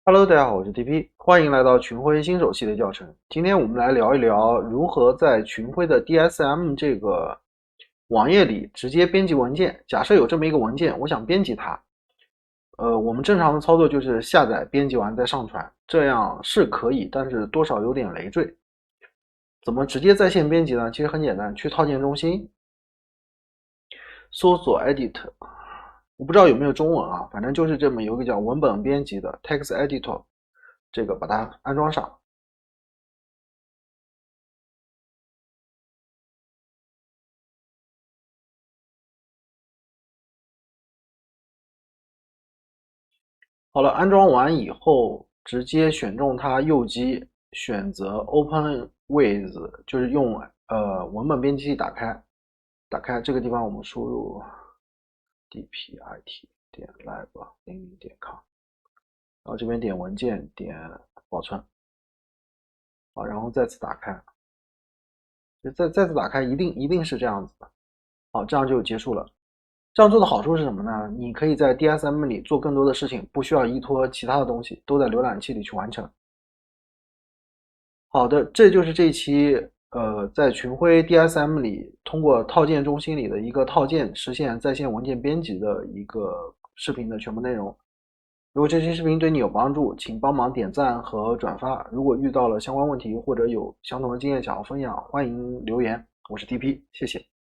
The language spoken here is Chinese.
Hello，大家好，我是 TP，欢迎来到群晖新手系列教程。今天我们来聊一聊如何在群晖的 DSM 这个网页里直接编辑文件。假设有这么一个文件，我想编辑它，我们正常的操作就是下载、编辑完再上传，这样是可以，但是多少有点累赘。怎么直接在线编辑呢？其实很简单，去套件中心搜索 Edit，我不知道有没有中文啊，反正就是这么有一个叫文本编辑的 Text Editor，这个把它安装上。好了，安装完以后，直接选中它右击，选择 Open with，就是用文本编辑器打开。打开这个地方，我们输入 dpit 点 lab00 点 com，然后这边点文件，点保存，好，然后再次打开，再次打开，一定是这样子的。好，这样就结束了。这样做的好处是什么呢？你可以在 DSM 里做更多的事情，不需要依托其他的东西，都在浏览器里去完成。好的，这就是这期在群晖 DSM 里通过套件中心里的一个套件实现在线文件编辑的一个视频的全部内容。如果这期视频对你有帮助，请帮忙点赞和转发。如果遇到了相关问题或者有相同的经验想要分享，欢迎留言。我是 TP，谢谢。